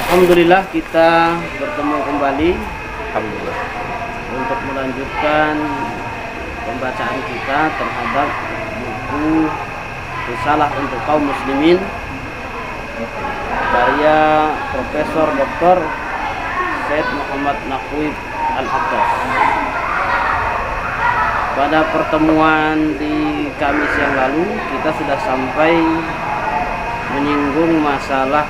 Alhamdulillah kita bertemu kembali Alhamdulillah. untuk melanjutkan pembacaan kita terhadap buku Risalah untuk Kaum Muslimin karya Profesor Dr. Syed Muhammad Naqwi Al-Attas. Pada pertemuan di Kamis yang lalu kita sudah sampai menyinggung masalah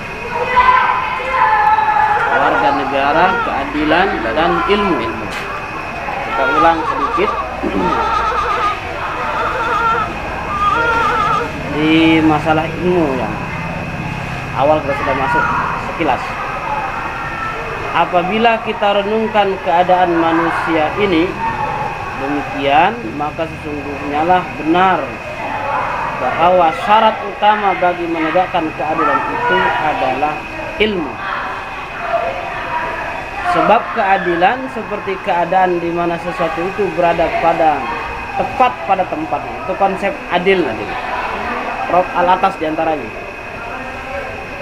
warga negara, keadilan, dan ilmu. Kita ulang sedikit di masalah ilmu yang awal kita sudah masuk sekilas. Apabila kita renungkan keadaan manusia ini demikian, maka sesungguhnya lah benar bahwa syarat utama bagi menegakkan keadilan itu adalah ilmu. Sebab keadilan seperti keadaan di mana sesuatu itu berada tepat pada tempatnya. Itu konsep adil tadi. Prof Al-Attas diantaranya.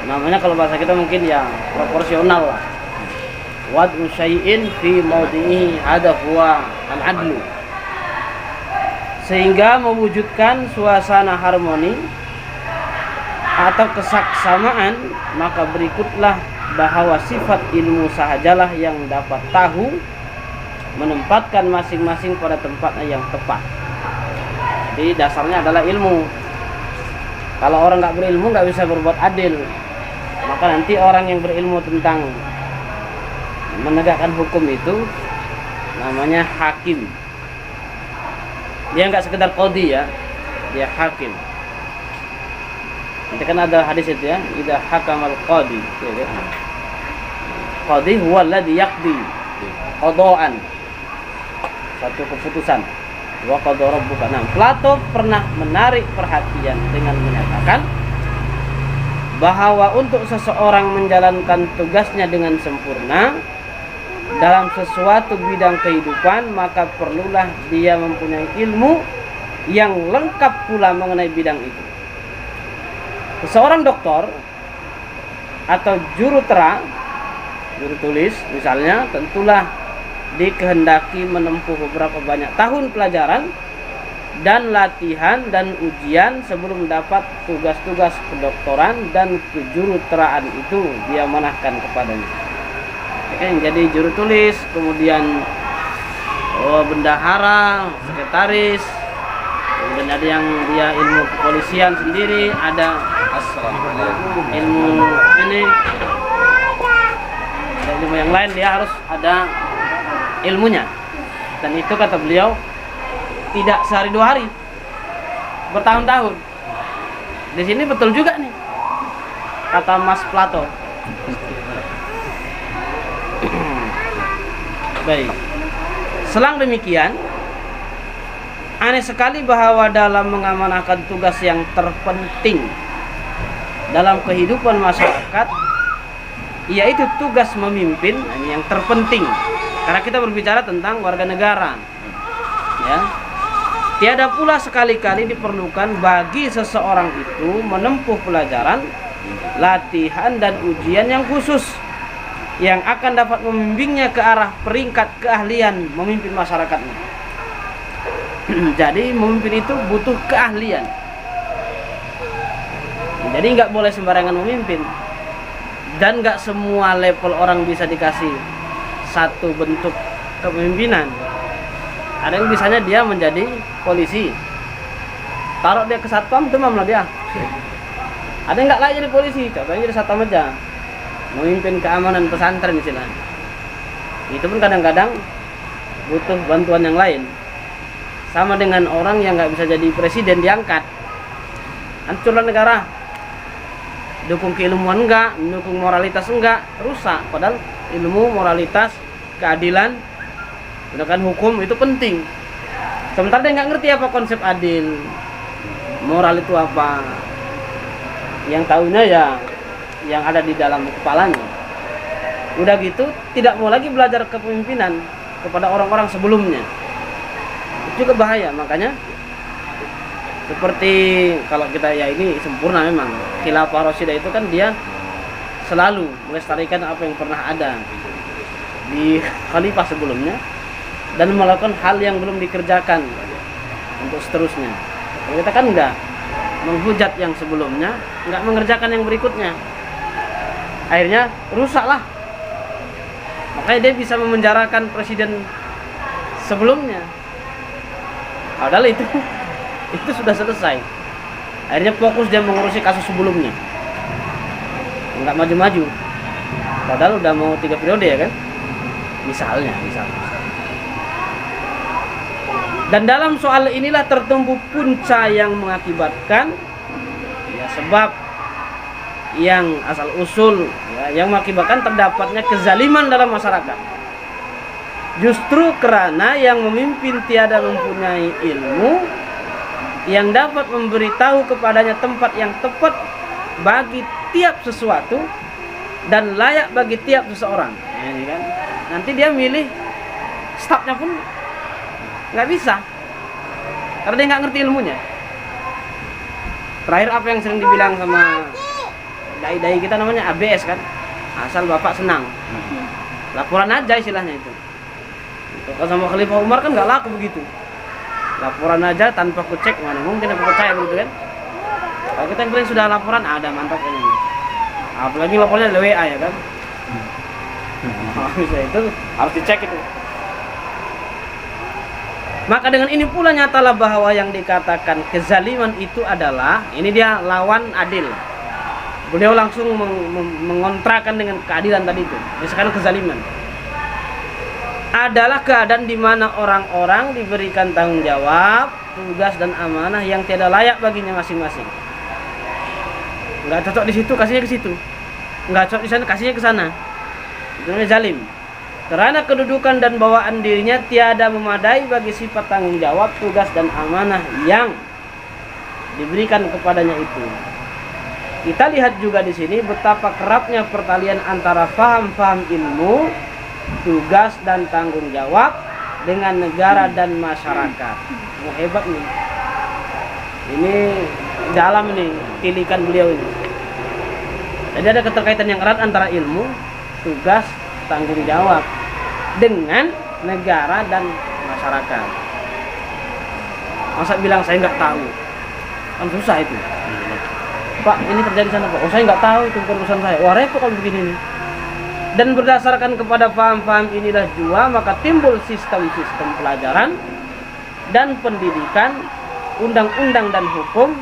Namanya kalau bahasa kita mungkin ya proporsional lah. Wad'u syai'in fi mawdi'ihi hadha huwa al-adlu. Sehingga mewujudkan suasana harmoni atau kesaksamaan, maka berikutlah bahwa sifat ilmu sahajalah yang dapat tahu menempatkan masing-masing pada tempatnya yang tepat. Jadi dasarnya adalah ilmu. Kalau orang nggak berilmu nggak bisa berbuat adil. Maka nanti orang yang berilmu tentang menegakkan hukum itu namanya hakim. Dia nggak sekedar qadhi ya, dia hakim. Nanti kan ada hadis itu ya, idza hakamal qadhi. Qadhi huwa alladhi yaqdi qada'an. Satu keputusan. Wa qada rabbuka. Nah, Plato pernah menarik perhatian dengan menyatakan bahwa untuk seseorang menjalankan tugasnya dengan sempurna dalam sesuatu bidang kehidupan, maka perlulah dia mempunyai ilmu yang lengkap pula mengenai bidang itu. Seorang doktor atau jurutera, juru tulis misalnya, tentulah dikehendaki menempuh beberapa banyak tahun pelajaran dan latihan dan ujian sebelum dapat tugas-tugas kedoktoran dan kejuruteraan itu dia manahkan kepadanya. Yang jadi juru tulis, kemudian bendahara, sekretaris, kemudian ada yang dia ilmu kepolisian sendiri, ada ilmu ini, ada ilmu yang lain, dia harus ada ilmunya. Dan itu kata beliau tidak sehari dua hari, bertahun-tahun. Di sini betul juga nih kata Mas Plato. Baik. Selang demikian, aneh sekali bahwa dalam mengamanahkan tugas yang terpenting dalam kehidupan masyarakat, yaitu tugas memimpin, ini yang terpenting. Karena kita berbicara tentang warga negara. Ya. Tiada pula sekali-kali diperlukan bagi seseorang itu menempuh pelajaran, latihan dan ujian yang khusus yang akan dapat membimbingnya ke arah peringkat keahlian memimpin masyarakatnya. Jadi memimpin itu butuh keahlian. Jadi nggak boleh sembarangan memimpin. Dan nggak semua level orang bisa dikasih satu bentuk kepemimpinan. Ada yang bisanya dia menjadi polisi. Taruh dia ke satpam, demam lah dia. Ada yang nggak layak jadi polisi, contohnya jadi satpam aja. Memimpin keamanan pesantren istilahnya. Itu pun kadang-kadang butuh bantuan yang lain. Sama dengan orang yang nggak bisa jadi presiden diangkat, hancurlah negara. Dukung keilmuan enggak, dukung moralitas enggak, rusak. Padahal ilmu, moralitas, keadilan, gunakan hukum itu penting. Sementara dia nggak ngerti apa konsep adil, moral itu apa. Yang tahunya ya yang ada di dalam kepalanya. Udah gitu tidak mau lagi belajar kepemimpinan kepada orang-orang sebelumnya. Itu juga bahaya. Makanya seperti kalau kita ya ini sempurna memang. Khilafah Rasyida itu kan dia selalu melestarikan apa yang pernah ada di khalifah sebelumnya dan melakukan hal yang belum dikerjakan untuk seterusnya. Kalau kita kan enggak, menghujat yang sebelumnya, enggak mengerjakan yang berikutnya, akhirnya rusaklah. Makanya dia bisa memenjarakan presiden sebelumnya, padahal itu sudah selesai. Akhirnya fokus dia mengurusi kasus sebelumnya, enggak maju-maju, padahal udah mau 3 periode ya kan, misalnya. Dan dalam soal inilah tertumbuh punca yang mengakibatkan ya, sebab yang asal usul ya, yang mengakibatkan terdapatnya kezaliman dalam masyarakat. Justru karena yang memimpin tiada mempunyai ilmu yang dapat memberitahu kepadanya tempat yang tepat bagi tiap sesuatu dan layak bagi tiap seseorang. Ya, ini kan. Nanti dia milih stafnya pun nggak bisa, karena dia nggak ngerti ilmunya. Terakhir apa yang sering dibilang sama dai-dai kita namanya ABS kan, asal bapak senang, laporan aja istilahnya itu. Kalau sama Khalifah Umar kan nggak laku begitu, laporan aja tanpa ku cek, mana mungkin aku percaya begitu kan. Kalau kita yang bilang sudah laporan, ada mantap ini. Apalagi laporannya dari WA ya kan. Bisa itu harus dicek itu. Maka dengan ini pula nyatalah bahwa yang dikatakan kezaliman itu adalah, ini dia lawan adil. Beliau langsung mengontrakan dengan keadilan tadi itu. Misalkan kezaliman adalah keadaan di mana orang-orang diberikan tanggung jawab, tugas dan amanah yang tidak layak baginya masing-masing. Enggak cocok di situ, kasihnya ke situ. Enggak cocok di sana, kasihnya ke sana. Itu namanya zalim. Karena kedudukan dan bawaan dirinya tiada memadai bagi sifat tanggung jawab, tugas dan amanah yang diberikan kepadanya itu. Kita lihat juga di sini betapa kerapnya pertalian antara faham-faham ilmu, tugas dan tanggung jawab dengan negara dan masyarakat. Oh, hebat nih. Ini dalam ini tilikan beliau ini. Jadi ada keterkaitan yang erat antara ilmu, tugas, tanggung jawab dengan negara dan masyarakat. Masa bilang saya nggak tahu, kan susah itu. Pak, ini terjadi sana Pak. Oh, saya nggak tahu, itu bukan urusan saya. Wah, repot kalau begini nih. Dan berdasarkan kepada paham-paham inilah juga maka timbul sistem-sistem pelajaran dan pendidikan, undang-undang dan hukum.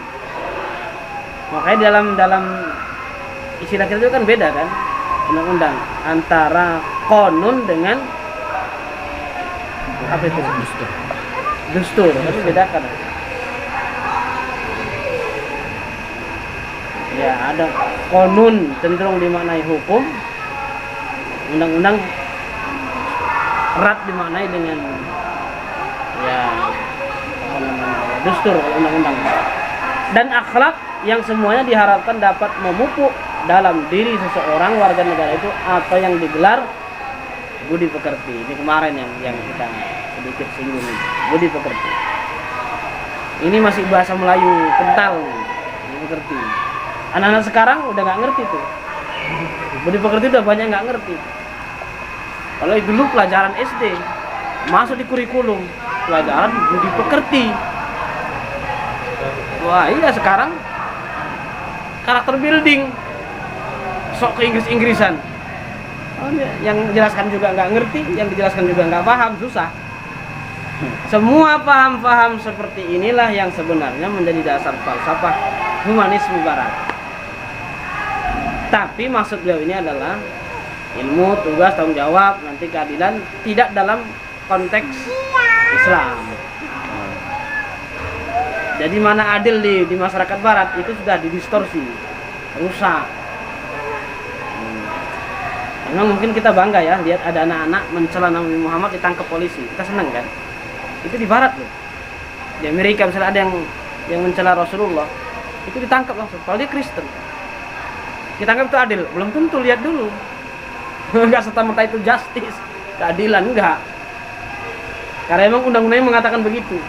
Makanya dalam istilah kita itu kan beda kan, undang-undang antara konun dengan apa itu? Dustur. Tapi bedakan. Ya, ada konun cenderung dimaknai hukum, undang-undang erat dimaknai dengan ya apa namanya, dustur, undang-undang. Dan akhlak yang semuanya diharapkan dapat memupuk dalam diri seseorang warga negara itu apa yang digelar budi pekerti. Ini kemarin yang kita sedikit singgung, budi pekerti. Ini masih bahasa Melayu kental, budi pekerti. Anak-anak sekarang udah nggak ngerti tuh. Budi pekerti udah banyak nggak ngerti. Kalau dulu pelajaran SD masuk di kurikulum pelajaran budi pekerti. Wah iya, sekarang karakter building, sok ke Inggris-Inggrisan. Yang dijelaskan juga nggak ngerti, yang dijelaskan juga nggak paham, susah. Semua paham-paham seperti inilah yang sebenarnya menjadi dasar falsafah humanisme Barat. Tapi maksud beliau ini adalah ilmu, tugas, tanggung jawab, nanti keadilan tidak dalam konteks Islam. Jadi mana adil di masyarakat Barat itu sudah didistorsi, rusak. Memang mungkin kita bangga ya lihat ada anak-anak mencela Nabi Muhammad ditangkap polisi, kita senang kan? Itu di Barat loh. Di Amerika misalnya ada yang mencela Rasulullah, itu ditangkap langsung. Kalau dia Kristen, ditangkap itu adil? Belum tentu, lihat dulu. Enggak serta-merta itu justice, keadilan, enggak. Karena emang undang-undangnya mengatakan begitu.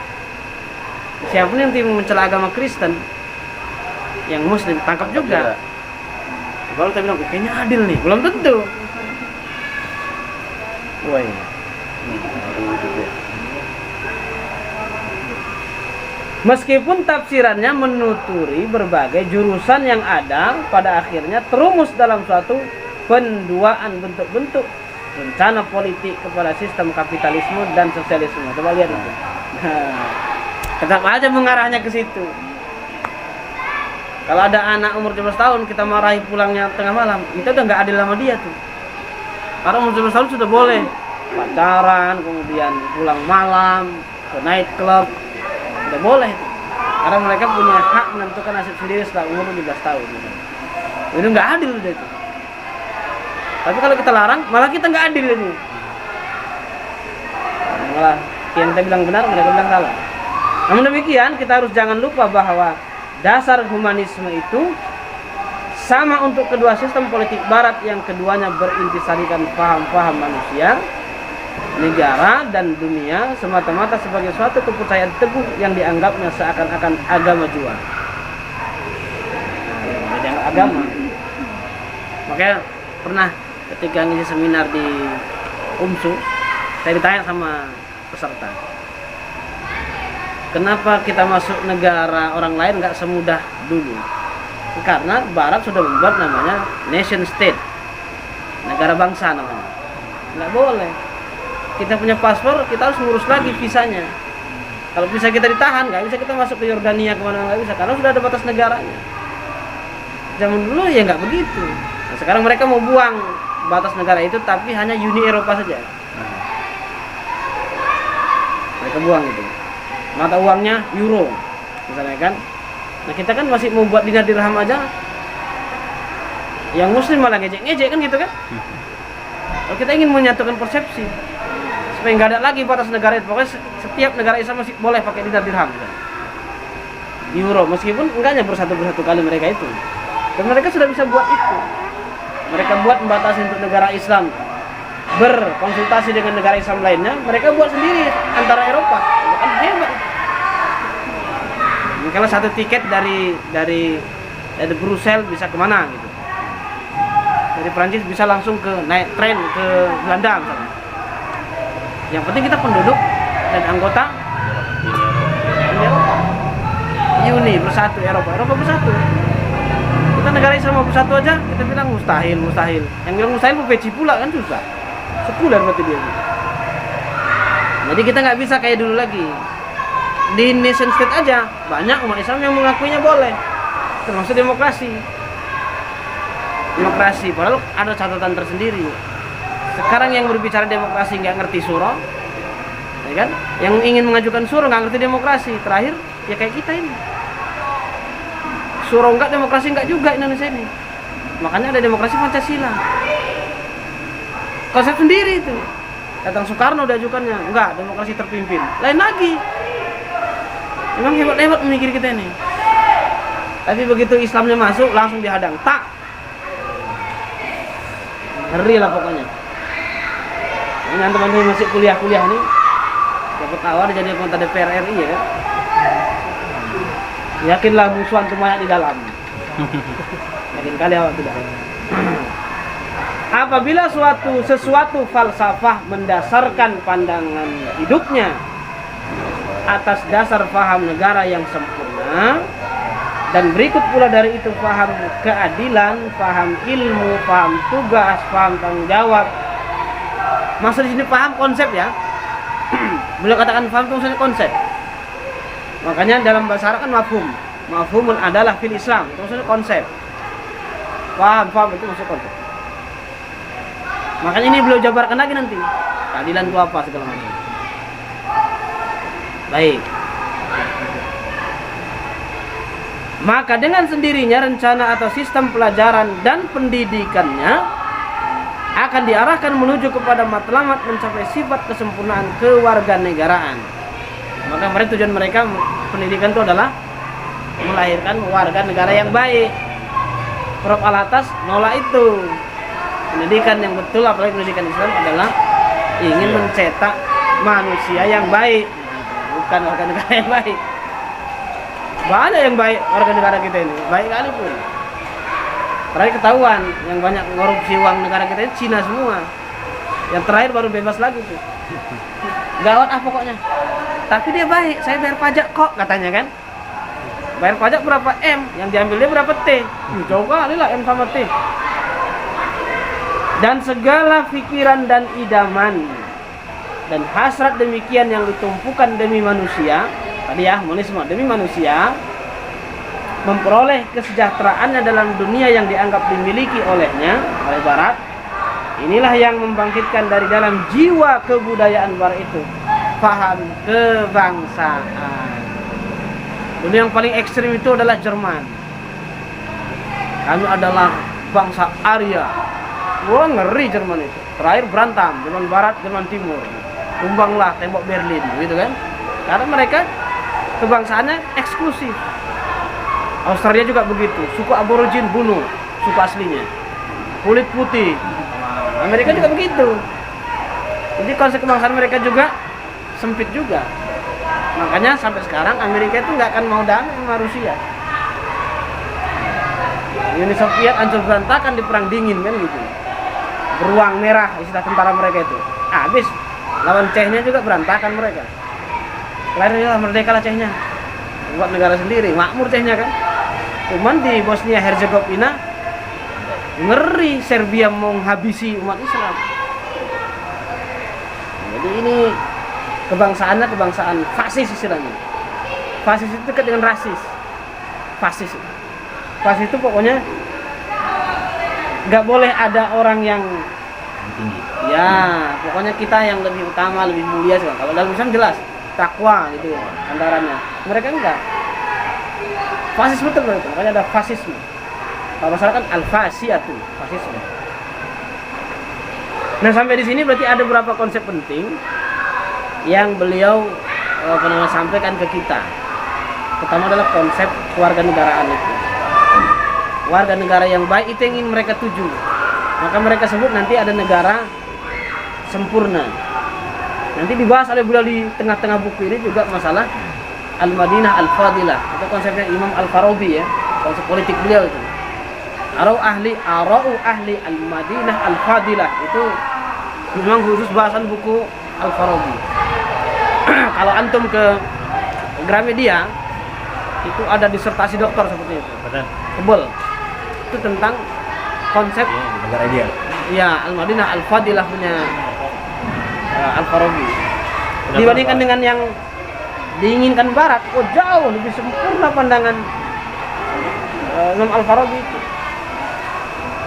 Siapapun yang mencela agama Kristen, yang Muslim, tangkap juga. Baru kita bilang, kayaknya adil nih. Belum tentu. Woi. Meskipun tafsirannya menuturi berbagai jurusan yang ada, pada akhirnya terumus dalam suatu penduaan bentuk-bentuk rencana politik kepada sistem kapitalisme dan sosialisme. Coba lihat itu. Tetap aja mengarahnya ke situ. Kalau ada anak umur 17 tahun kita marahi pulangnya tengah malam, itu udah nggak adil sama dia tuh. Karena umur 17 tahun sudah boleh pacaran, kemudian pulang malam, ke night club, udah boleh itu. Karena mereka punya hak menentukan nasib sendiri setelah umur 17 tahun. Itu nggak adil udah itu. Tapi kalau kita larang, malah kita nggak adil ini. Malah yang kita bilang benar, mereka bilang salah. Namun demikian, kita harus jangan lupa bahwa dasar humanisme itu sama untuk kedua sistem politik barat yang keduanya berintisarikan paham-paham manusia, negara, dan dunia semata-mata sebagai suatu kepercayaan teguh yang dianggapnya seakan-akan agama jua. Beda agama. Makanya pernah ketika ngisi seminar di UMSU, saya ditanya sama peserta, kenapa kita masuk negara orang lain nggak semudah dulu? Karena Barat sudah membuat namanya nation state, negara bangsa namanya. Nggak boleh. Kita punya paspor, kita harus ngurus lagi visanya. Kalau bisa kita ditahan, nggak bisa kita masuk ke Yordania kemana, nggak bisa, karena sudah ada batas negaranya. Zaman dulu ya nggak begitu. Nah, sekarang mereka mau buang batas negara itu, tapi hanya Uni Eropa saja. Mereka buang itu. Mata uangnya euro, misalnya kan. Nah kita kan masih mau buat dinar dirham aja. Yang muslim malah ngejek-ngejek kan gitu kan. Kalau kita ingin menyatukan persepsi supaya nggak ada lagi batas negara itu, pokoknya setiap negara Islam masih boleh pakai dinar dirham kan? Euro, meskipun enggaknya bersatu kali mereka itu. Dan mereka sudah bisa buat itu. Mereka buat membatasi untuk negara Islam berkonsultasi dengan negara Islam lainnya, mereka buat sendiri antara Eropa. Kan hebat. Kalau satu tiket dari Brussels bisa kemana gitu, dari Prancis bisa langsung ke naik tren ke Belanda misalnya. Yang penting kita penduduk dan anggota Uni bersatu, Eropa bersatu. Kita negara Islam mau bersatu aja kita bilang mustahil. Yang bilang mustahil peci pula kan susah. Sekuler berarti dia. Jadi kita nggak bisa kayak dulu lagi. Di nation state aja banyak umat Islam yang mengakuinya boleh, termasuk demokrasi. Padahal ada catatan tersendiri. Sekarang yang berbicara demokrasi nggak ngerti surah, ya kan? Yang ingin mengajukan surah nggak ngerti demokrasi. Terakhir ya kayak kita ini. Surah enggak, demokrasi enggak juga Indonesia ini. Makanya ada demokrasi Pancasila. Konsep sendiri itu. Datang Soekarno diajukannya, enggak, demokrasi terpimpin. Lain lagi. Memang hebat-hebat memikir kita ini. Tapi begitu Islamnya masuk langsung dihadang. Tak. Ngeri lah pokoknya. Ini teman-teman masih kuliah nih. Dapat tawar jadi anggota DPR RI ya kan. Yakinlah musuhan itu banyak di dalam. Yakin kali awak tidak. Apabila sesuatu falsafah mendasarkan pandangan hidupnya atas dasar paham negara yang sempurna, dan berikut pula dari itu paham keadilan, paham ilmu, paham tugas, paham tanggung jawab. Maksud di sini paham konsep ya. Beliau katakan paham itu maksudnya konsep. Makanya dalam bahasa Arab kan mafhum. Mafhumun adalah fil Islam, itu maksudnya konsep. Paham itu maksudnya konsep. Makanya ini beliau jabarkan lagi nanti. Keadilan itu apa segala macam. Baik. Maka dengan sendirinya rencana atau sistem pelajaran dan pendidikannya akan diarahkan menuju kepada matlamat mencapai sifat kesempurnaan kewarganegaraan. Maka tujuan mereka pendidikan itu adalah melahirkan warga negara yang baik. Prof Alatas nolak itu. Pendidikan yang betul, apalagi pendidikan Islam, adalah ingin mencetak manusia yang baik, bukan warga negara yang baik. Banyak yang baik warga negara kita ini, baik kali pun. Terakhir ketahuan yang banyak korupsi uang negara kita itu Cina semua. Yang terakhir baru bebas lagi tuh. Gawat ah pokoknya. Tapi dia baik, saya bayar pajak kok katanya kan. Bayar pajak berapa M, yang diambil dia berapa T. Jauh kali lah M sama T. Dan segala pikiran dan idaman dan hasrat demikian yang ditumpukan demi manusia, tadi ya, humanisme demi manusia, memperoleh kesejahteraannya dalam dunia yang dianggap dimiliki olehnya, oleh Barat. Inilah yang membangkitkan dari dalam jiwa kebudayaan Barat itu paham kebangsaan. Dulu yang paling ekstrim itu adalah Jerman. Kami adalah bangsa Arya. Wah, ngeri Jerman itu. Terakhir berantam, Jerman Barat, Jerman Timur. Tumbanglah tembok Berlin, gitu kan? Karena mereka kebangsaannya eksklusif. Australia juga begitu, suku aborigin bunuh suku aslinya, kulit putih. Amerika juga begitu. Jadi konsep kebangsaan mereka juga sempit juga. Makanya sampai sekarang Amerika itu nggak akan mau damai sama Rusia. Uni Soviet hancur berantakan di perang dingin kan gitu. Beruang merah istilah tentara mereka itu. Habis lawan Chechnya juga berantakan mereka. Akhirnya merdeka lah Chechnya. Buat negara sendiri, makmur Chechnya kan. Cuman di Bosnia Herzegovina ngeri, Serbia mau menghabisi umat Islam. Jadi ini kebangsaannya kebangsaan fasis istilahnya. Fasis itu dekat dengan rasis. Fasis itu pokoknya nggak boleh ada orang yang tinggi. Ya, pokoknya kita yang lebih utama, lebih mulia sih. Kalau dalam Islam jelas takwa gitu antaranya. Mereka enggak. Fasis betul mereka, makanya ada fasisme. Kalau masalah kan al-fasiyatu, fasisme. Nah, sampai di sini berarti ada beberapa konsep penting yang beliau sampaikan ke kita. Pertama adalah konsep kewarganegaraan itu. Warga negara yang baik itu yang ingin mereka tuju. Maka mereka sebut nanti ada negara sempurna. Nanti dibahas oleh beliau di tengah-tengah buku ini juga masalah Al-Madinah Al-Fadilah. Itu konsepnya Imam Al-Farabi ya, konsep politik beliau itu. Arau ahli Al-Madinah Al-Fadilah itu memang khusus bahasan buku Al-Farabi. Kalau antum ke Gramedia itu ada disertasi doktor seperti itu. Tebel. Itu tentang konsep negara ideal. Ya, Al-Madinah Al-Fadilah punya Al-Farabi. Dibandingkan dengan yang diinginkan Barat, oh jauh lebih sempurna pandangan Imam Al-Farabi itu.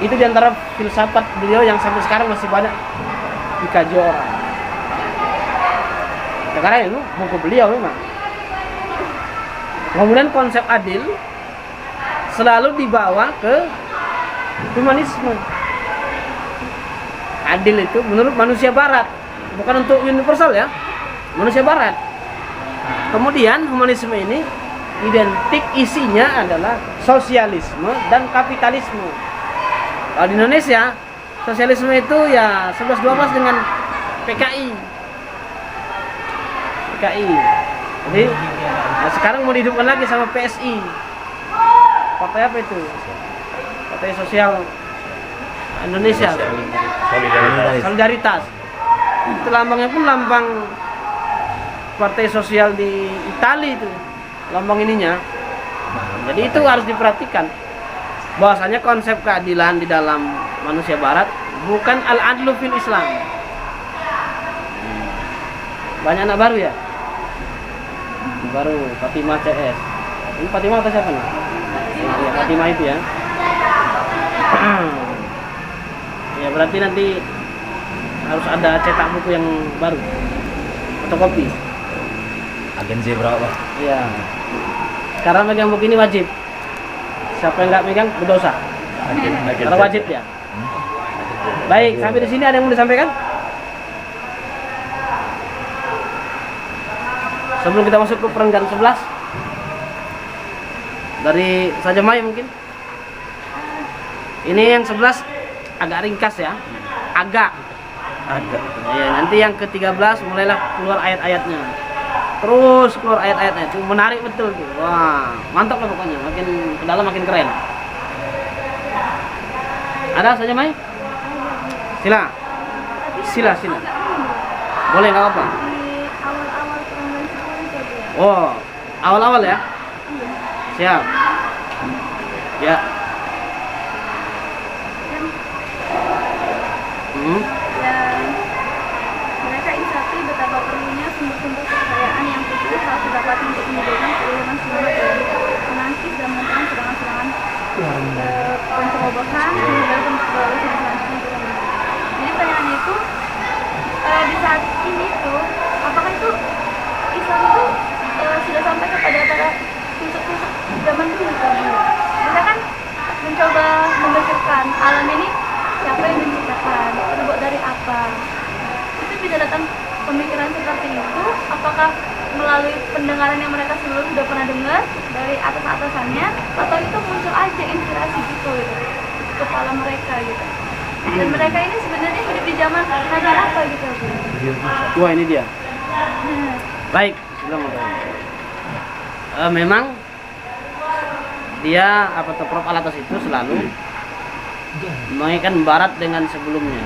Itu diantara filsafat beliau yang sampai sekarang masih banyak dikaji orang. Karena itu buku beliau memang. Kemudian konsep adil selalu dibawa ke humanisme. Adil itu menurut manusia Barat, bukan untuk universal ya, manusia Barat. Kemudian humanisme ini identik isinya adalah sosialisme dan kapitalisme. Kalau di Indonesia, sosialisme itu ya 11-12 dengan PKI. Jadi nah sekarang mau dihidupkan lagi sama PSI. Partai apa itu? Partai Sosial Indonesia. Solidaritas. Itu lambangnya pun lambang Partai Sosial di Italia itu. Lambang ininya. Jadi itu harus diperhatikan. Bahwasanya konsep keadilan di dalam manusia Barat bukan al-adlu fil Islam. Banyak anak baru ya? Baru Fatimah CS. Ini Fatimah atau siapa nih? Ya, Fatimah itu ya. Ya berarti nanti harus ada cetak buku yang baru. Fotokopi. Agen zebra Pak. Iya. Sekarang megang buku ini wajib. Siapa yang nggak megang berdosa. Karena wajib ya. Baik, sampai di sini ada yang mau disampaikan? Sebelum kita masuk ke perenggan 11 dari Saja Maya mungkin. Ini yang 11 agak ringkas ya. Agak. Ya, nanti yang ke-13 mulailah keluar ayat-ayatnya. Terus keluar ayat-ayatnya. Itu menarik betul tuh. Wah, mantap lah pokoknya. Makin ke dalam makin keren. Ada saja Mai? Sila. Sila. Boleh nggak apa? Di awal-awal perempuan sekolah itu dia. Oh, awal-awal ya? Siap. Ya. Hmm. Dan mereka insafi betapa perlunya sumber-sumber kepercayaan yang khusus harus didapat untuk menyediakan keilmuan semangat dari menangkis dan menentang serangan-serangan pencerobohan dan berbagai informasi. Jadi pertanyaannya itu di saat ini tuh apakah itu Islam itu sudah sampai kepada para filsuf-filsuf zaman dulu kan? Mereka kan mencoba memikirkan alam ini siapa yang menciptakan, terbuat dari apa. Itu bisa datang pemikiran seperti itu apakah melalui pendengaran yang mereka sebelumnya sudah pernah dengar dari atas-atasannya, atau itu muncul aja inspirasi gitu kepala mereka gitu. Dan mereka ini sebenarnya hidup di zaman naga apa gitu. Wah, ini dia. Baik, sudah mau memang dia Prof Alatas itu selalu mengaitkan barat dengan sebelumnya.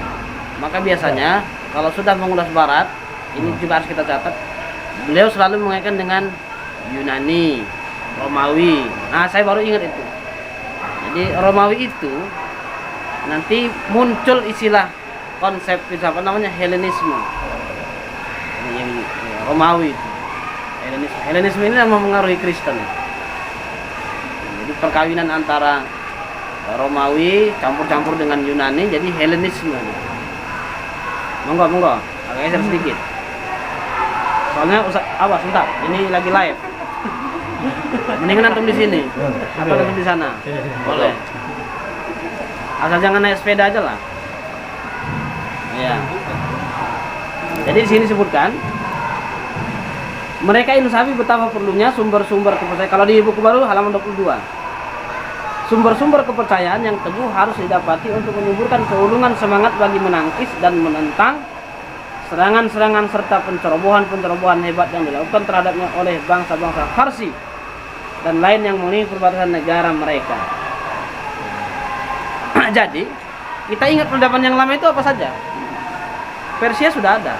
Maka biasanya kalau sudah mengulas barat, ini juga harus kita catat, beliau selalu mengaitkan dengan Yunani, Romawi. Nah, saya baru ingat itu. Jadi Romawi itu nanti muncul istilah konsep apa namanya Helenisme. Yang Romawi itu. Helenisme ini yang mempengaruhi Kristen. Jadi perkawinan antara Romawi campur-campur dengan Yunani jadi Helenisme. Monggo, agak geser sedikit. Soalnya sebentar, ini lagi live. Mendingan antum di sini atau antum di sana. Boleh. Asal jangan naik sepeda aja lah. Ya. Jadi di sini disebutkan mereka insafi betapa perlunya sumber-sumber kepercayaan. Kalau di buku baru halaman 22. Sumber-sumber kepercayaan yang teguh harus didapati untuk menyuburkan keulungan semangat bagi menangkis dan menentang serangan-serangan serta pencerobohan-pencerobohan hebat yang dilakukan terhadapnya oleh bangsa-bangsa Farsi dan lain yang memenuhi perbatasan negara mereka. Jadi, kita ingat peradaban yang lama itu apa saja? Persia sudah ada.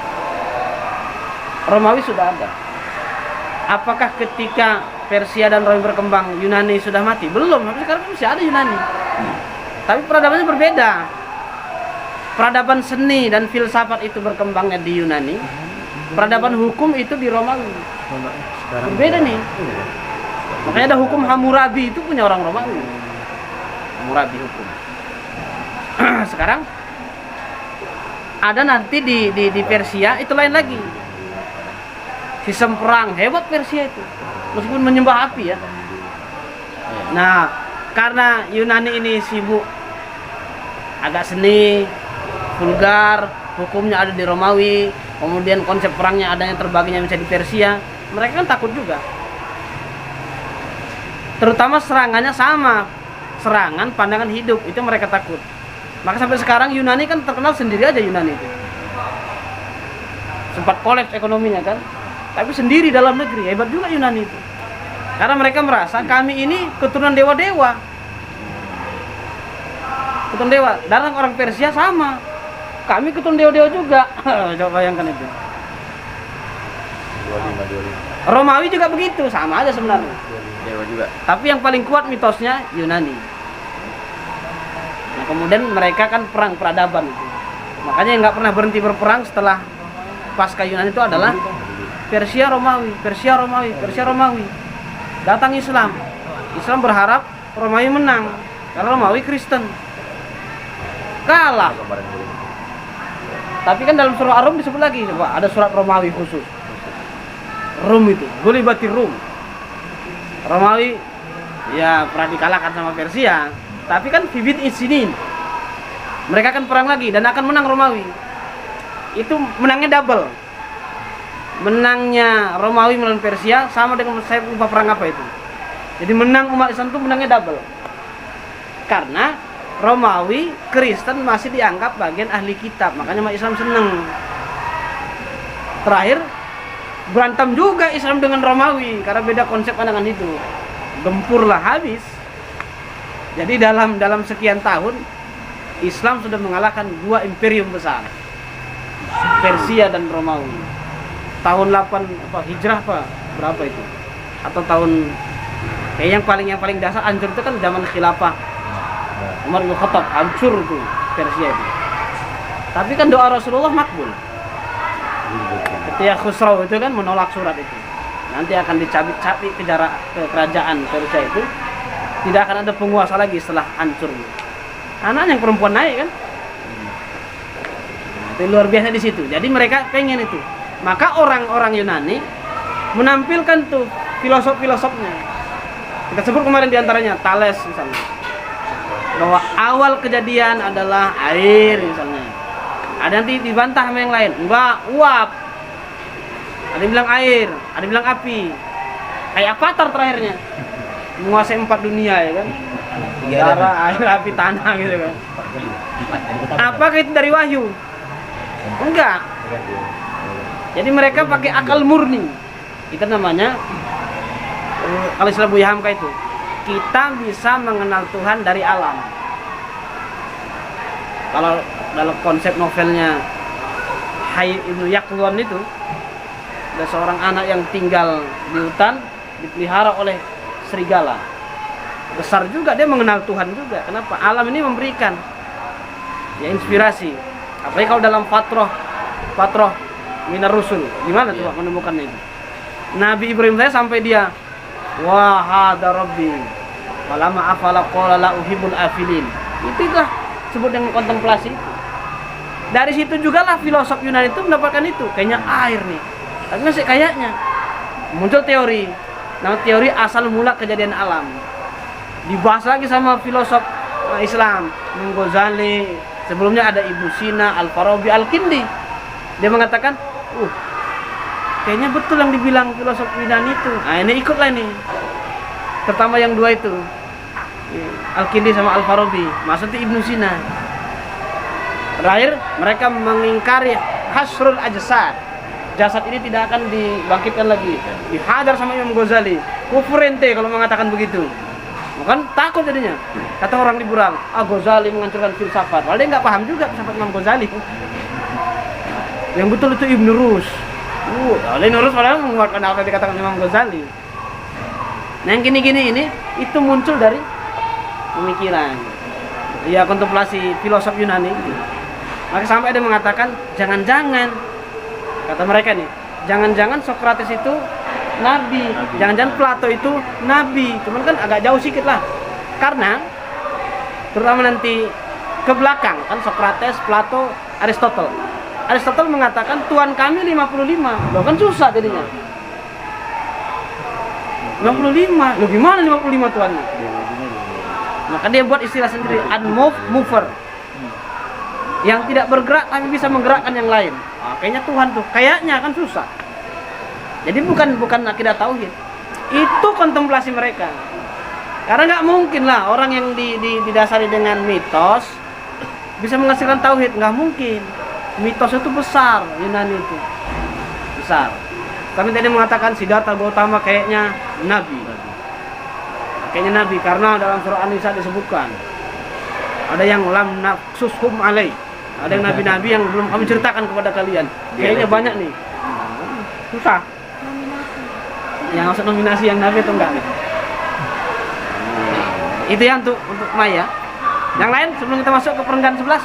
Romawi sudah ada. Apakah ketika Persia dan Romawi berkembang Yunani sudah mati? Belum, tapi sekarang masih ada Yunani. Tapi peradabannya berbeda. Peradaban seni dan filsafat itu berkembangnya di Yunani. Peradaban hukum itu di Romawi. Berbeda nih. Makanya ada hukum Hammurabi itu punya orang Romawi. Hammurabi hukum. Sekarang ada nanti di Persia itu lain lagi. Sistem perang hebat Persia itu, meskipun menyembah api ya. Nah, karena Yunani ini sibuk agak seni, vulgar, hukumnya ada di Romawi, kemudian konsep perangnya adanya terbaginya bisa di Persia, mereka kan takut juga. Terutama serangannya sama, serangan pandangan hidup itu mereka takut. Maka sampai sekarang Yunani kan terkenal sendiri aja Yunani itu. Sempat kolaps ekonominya kan. Tapi sendiri dalam negeri, hebat juga Yunani itu. Karena mereka merasa kami ini keturunan dewa-dewa. Keturunan dewa. Dan orang Persia sama. Kami keturunan dewa-dewa juga. Coba bayangkan itu. 25. Romawi juga begitu, sama aja sebenarnya. Dewa juga. Tapi yang paling kuat mitosnya Yunani. Nah, kemudian mereka kan perang peradaban itu. Makanya yang nggak pernah berhenti berperang setelah pasca Yunani itu adalah Persia Romawi. Datang Islam. Islam berharap Romawi menang. Karena Romawi Kristen. Kalah. Tapi kan dalam surah Ar-Rum disebut lagi, coba ada surat Romawi khusus. Rum itu, Gulibatir Rum. Romawi ya pernah dikalahkan sama Persia, tapi kan Bibit Isinin. Mereka kan perang lagi dan akan menang Romawi. Itu menangnya double. Menangnya Romawi melawan Persia sama dengan saya lupa perang apa itu. Jadi menang umat Islam itu menangnya double. Karena Romawi, Kristen masih dianggap bagian ahli kitab, makanya umat Islam seneng. Terakhir berantem juga Islam dengan Romawi karena beda konsep pandangan hidup. Gempurlah habis. Jadi dalam sekian tahun Islam sudah mengalahkan 2 imperium besar, Persia dan Romawi. Tahun 8 apa Hijrah apa berapa itu? Atau tahun kayak yang paling dasar hancur itu kan zaman khilafah Umar bin Khattab, hancur itu Persia itu. Tapi kan doa Rasulullah makbul. Ketika Khusraw itu kan menolak surat itu, nanti akan dicabik-cabik ke kerajaan Persia itu, tidak akan ada penguasa lagi setelah hancur. Anak yang perempuan naik kan, itu luar biasa di situ. Jadi mereka pengen itu. Maka orang-orang Yunani menampilkan tuh filosof-filosofnya. Kita sebut kemarin diantaranya Thales misalnya, bahwa awal kejadian adalah air misalnya. Ada nanti dibantah sama yang lain, enggak, uap. Ada yang bilang air, ada yang bilang api. Kayak Avatar terakhirnya, menguasai 4 dunia ya kan, udara, air, api, tanah gitu kan. Apakah itu dari wahyu? Enggak. Jadi mereka pakai akal murni. Itu namanya, kalau istilah Buya Hamka itu, kita bisa mengenal Tuhan dari alam. Kalau dalam konsep novelnya Hayy Ibnu Yaqdhan itu, ada seorang anak yang tinggal di hutan, dipelihara oleh serigala. Besar juga, dia mengenal Tuhan juga. Kenapa? Alam ini memberikan ya inspirasi. Apalagi kalau dalam Fatrah Minar Rusul, gimana tuh menemukannya itu? Nabi Ibrahim saya sampai dia, wah hada rabbi walama afala qala la uhibbul afilin. Itulah sebut dengan kontemplasi. Dari situ juga lah filosof Yunani itu mendapatkan itu, kayaknya air nih. Tapi masih kayaknya muncul teori, nama teori asal mula kejadian alam. Dibahas lagi sama filosof Islam, Ghazali. Sebelumnya ada Ibnu Sina, Al-Farabi, Al-Kindi. Dia mengatakan, kayaknya betul yang dibilang filosof Yunani itu. Nah ini ikutlah ini. Terutama yang 2 itu, Al-Kindi sama Al-Farabi. Maksudnya Ibnu Sina. Terakhir mereka mengingkari hasrul ajsad. Jasad ini tidak akan dibangkitkan lagi. Dihajar sama Imam Ghazali. Kufur ente kalau mengatakan begitu. Bukan takut jadinya. Kata orang di Burang, Ghazali menghancurkan filsafat. Padahal dia nggak paham juga filsafat Imam Ghazali. Yang betul itu Ibn Rus. Ibn Rus padahal menguatkan apa yang dikatakan Imam Ghazali. Nah yang gini-gini ini itu muncul dari pemikiran. Ya kontemplasi filosof Yunani. Maka sampai ada mengatakan jangan-jangan, kata mereka nih, jangan-jangan Sokrates itu nabi, jangan-jangan Plato itu nabi. Cuman kan agak jauh sedikit lah. Karena terutama nanti ke belakang kan Sokrates, Plato, Aristotle mengatakan Tuhan kami 55. Loh kan susah jadinya. 55. Loh gimana 55 Tuhannya? Maka dia buat istilah sendiri, unmoved mover. Yang tidak bergerak tapi bisa menggerakkan yang lain. Nah, kayaknya Tuhan tuh, kayaknya kan susah. Jadi bukan akidah tauhid. Itu kontemplasi mereka. Karena nggak mungkin lah orang yang didasari dengan mitos bisa menghasilkan tauhid, nggak mungkin. Mitos itu besar, Yunani itu besar. Kami tadi mengatakan Siddhartha Gautama kayaknya nabi. Kayaknya nabi karena dalam surah An-Nisa disebutkan ada yang lam naqsushum alai. Ada yang nabi-nabi yang belum kami ceritakan kepada kalian. Kayaknya banyak nih. Susah. Yang maksud nominasi yang nabi atau enggak nih? Itu ya untuk Maya. Yang lain sebelum kita masuk ke perenggan 11.